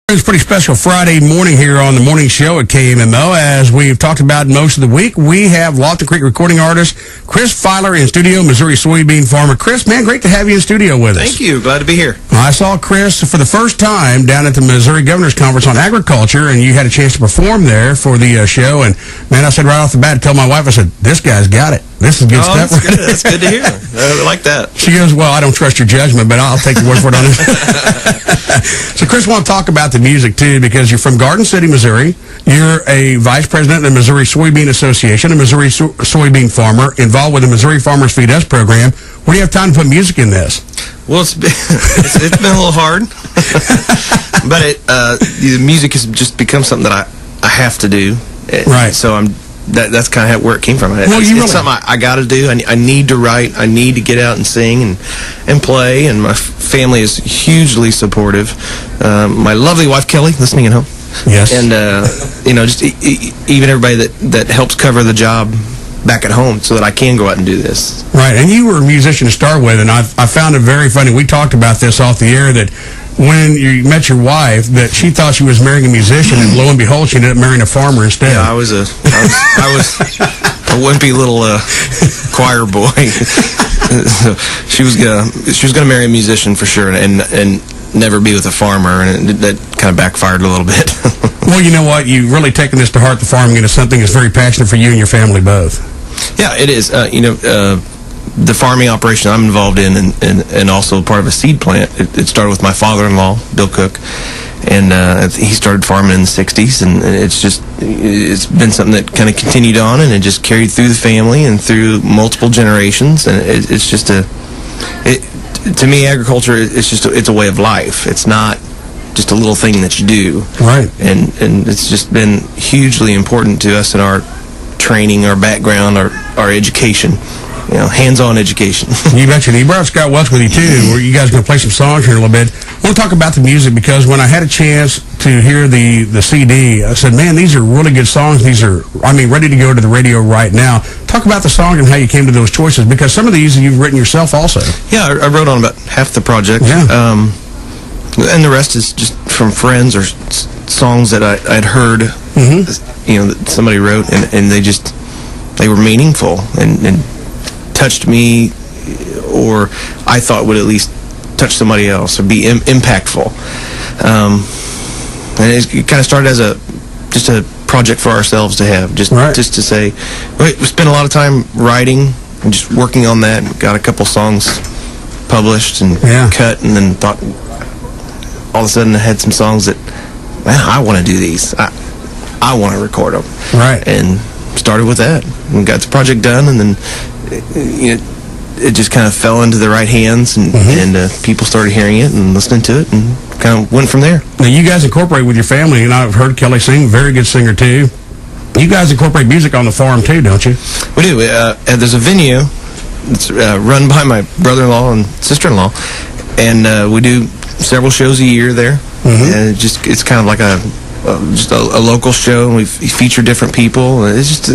It's a pretty special Friday morning here on the morning show at KMMO. As we've talked about most of the week, we have Lofton Creek recording artist Chris Filer in studio, Missouri soybean farmer. Chris, man, great to have you in studio with us. Thank you. Glad to be here. I saw Chris for the first time down at the Missouri Governor's Conference on Agriculture, and you had a chance to perform there for the show. And, man, I said right off the bat, tell my wife, I said, this guy's got it. This is good stuff. That's good. That's good to hear. I like that. She goes, well, I don't trust your judgment, but I'll take your word for it on this. So, Chris, I want to talk about the music, too, because you're from Garden City, Missouri. You're a vice president of the Missouri Soybean Association, a Missouri soybean farmer, involved with the Missouri Farmers Feed Us program. Where do you have time to put music in this? Well, it's been a little hard, but the music has just become something that I have to do. Right. So that's kind of where it came from. Well, it's something I got to do. I need to write. I need to get out and sing and play. And my family is hugely supportive. My lovely wife Kelly, listening at home. Yes. And just even everybody that helps cover the job back at home, so that I can go out and do this. Right. And you were a musician to start with, and I found it very funny. We talked about this off the air that when you met your wife, that she thought she was marrying a musician, and lo and behold, she ended up marrying a farmer instead. Yeah, I was a wimpy little choir boy. She was gonna marry a musician for sure, and never be with a farmer, and that kind of backfired a little bit. Well, you know what? You've really taken this to heart. The farming into something that's very passionate for you and your family both. Yeah, it is. The farming operation I'm involved in, and also part of a seed plant. It started with my father-in-law, Bill Cook, and he started farming in the '60s, and it's been something that kind of continued on, and it just carried through the family and through multiple generations, and to me, agriculture it's a way of life. It's not just a little thing that you do. Right. And it's just been hugely important to us in our training, our background, our education. Hands-on education. You betcha. You brought Scott Welch with you, too, where you guys are going to play some songs here in a little bit. I want to talk about the music, because when I had a chance to hear the CD, I said, man, these are really good songs. These are, ready to go to the radio right now. Talk about the song and how you came to those choices, because some of these you've written yourself also. Yeah, I wrote on about half the project. Yeah. And the rest is just from friends or songs that I'd heard, that somebody wrote, and they were meaningful and touched me, or I thought would at least touch somebody else or be impactful. And it kind of started as just a project for ourselves to have, just to say, we spent a lot of time writing and just working on that, and got a couple songs published and cut, and then thought all of a sudden I had some songs that, man, I want to do these. I want to record them. Right. And started with that and got the project done, and then it just kind of fell into the right hands, and people started hearing it and listening to it, and kind of went from there. Now, you guys incorporate with your family, and I've heard Kelly sing, very good singer, too. You guys incorporate music on the farm, too, don't you? We do. There's a venue that's run by my brother-in-law and sister-in-law, and we do several shows a year there. And it's kind of like just a local show, and we feature different people. It's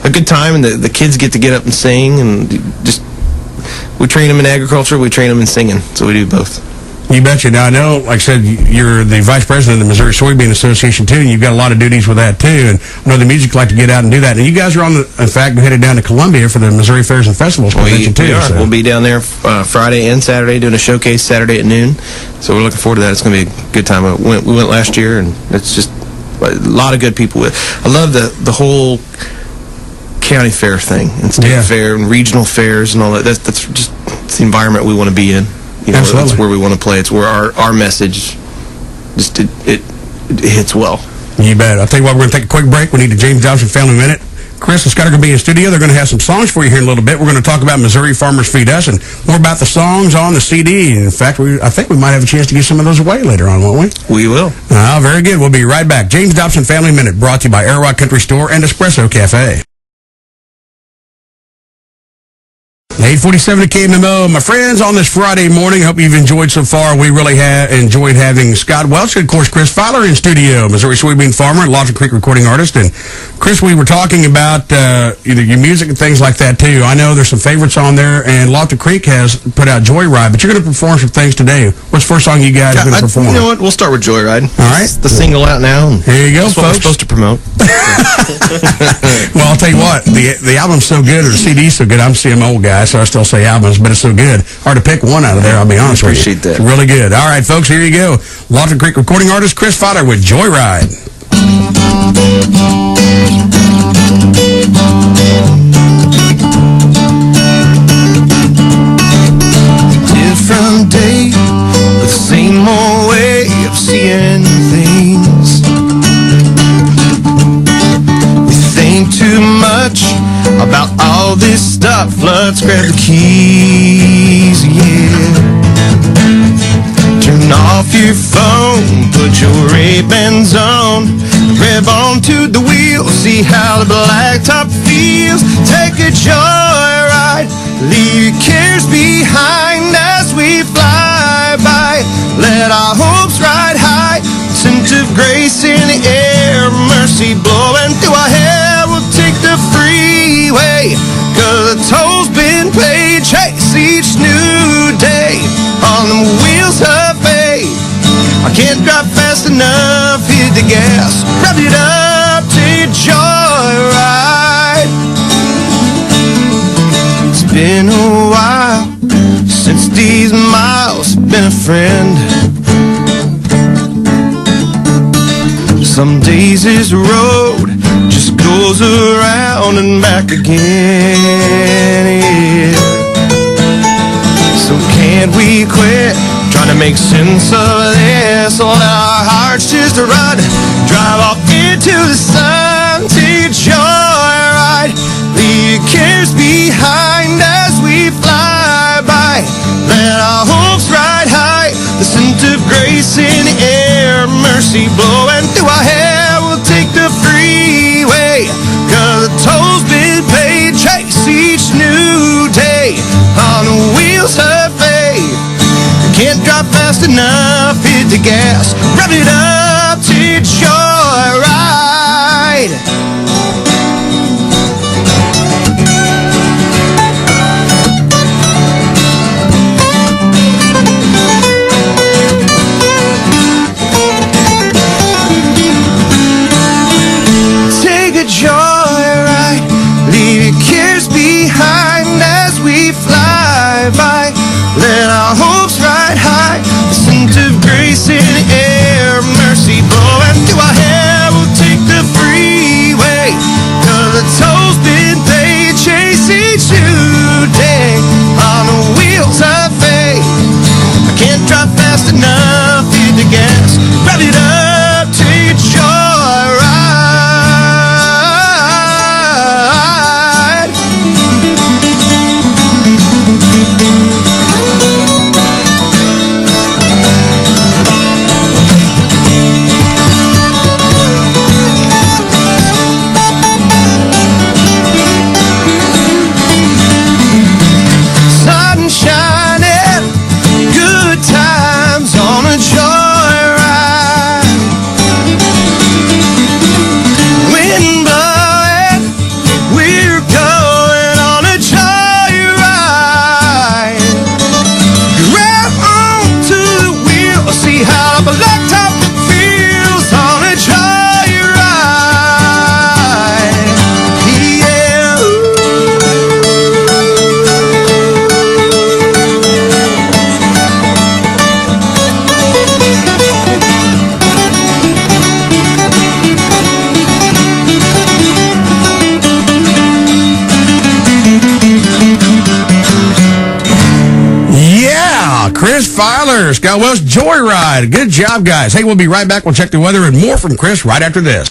a good time, and the kids get to get up and sing, and we train them in agriculture, we train them in singing, so we do both. You betcha. Now, I know, like I said, you're the vice president of the Missouri Soybean Association, too, and you've got a lot of duties with that, too, and I know the music like to get out and do that. And you guys are in fact, headed down to Columbia for the Missouri Fairs and Festivals convention, too. We are. So. We'll be down there Friday and Saturday doing a showcase Saturday at noon, so we're looking forward to that. It's going to be a good time. We went last year, and it's just a lot of good people. I love the whole county fair thing, and state fair and regional fairs and all that. That's just the environment we want to be in. Absolutely. That's where we want to play. It's where our message just it hits well. You bet. I'll tell you what, we're going to take a quick break. We need the James Dobson Family Minute. Chris and Scott are going to be in studio. They're going to have some songs for you here in a little bit. We're going to talk about Missouri Farmers Feed Us and more about the songs on the CD. In fact, I think we might have a chance to give some of those away later on, won't we? We will. Very good. We'll be right back. James Dobson Family Minute, brought to you by Air Rock Country Store and Espresso Cafe. 8:47 at KMMO. My friends, on this Friday morning, hope you've enjoyed so far. We really have enjoyed having Scott Welch and, of course, Chris Feiler in studio, Missouri soybean farmer and Lofton Creek recording artist. And, Chris, we were talking about your music and things like that, too. I know there's some favorites on there, and Lofton Creek has put out Joyride, but you're going to perform some things today. What's the first song you guys are going to perform? You know what? We'll start with Joyride. All right. It's the single out now. Here you go, that's folks. What we're supposed to promote. Well, I'll tell you what, the album's so good, or the CD's so good. I'm an old guy, so I still say albums, but it's so good. Hard to pick one out of there, I'll be honest with you. Appreciate that. It's really good. All right, folks, here you go. Lofton Creek recording artist Chris Feiler with Joyride. Different day, but the same old way of seeing things. We think too much about all this stuff. Let's grab the keys, yeah. Turn off your phone, put your Ray-Bans on, grab onto the wheel, see how the blacktop feels. Take a joyride, leave your cares behind as we fly by. Let our hopes ride high, scent of grace in the air, mercy blowing through our hair. We'll take the freeway, 'cause the toll's been paid. Chase each new day on the wheels of faith. I can't drive fast enough, hit the gas, rev it up to Joyride. It's been a while since these miles have been a friend. Some days this road just goes around and back again, yeah. So can't we quit trying to make sense of this? Let our hearts just run, drive off into the sun to Joyride. Leave your cares behind as we fly by. Let our hopes ride high, the scent of grace in the air, mercy blowing through our hair. We'll take the freeway, 'cause the toll's been paid. Chase each new day on the wheels of faith. Can't drive fast enough, hit the gas, rev it up to Joyride. Take a joyride, leave your cares behind as we fly by. Let our hopes ride high, the scent of grace in the air, mercy blowing through our hair. We'll take the freeway, 'cause the toll's been paid. Chase each new day on the wheels of faith. I can't drive fast enough, hit the gas, rev it up to Joyride. Chris Feiler, Scott Welch, Joyride. Good job, guys. Hey, we'll be right back. We'll check the weather and more from Chris right after this.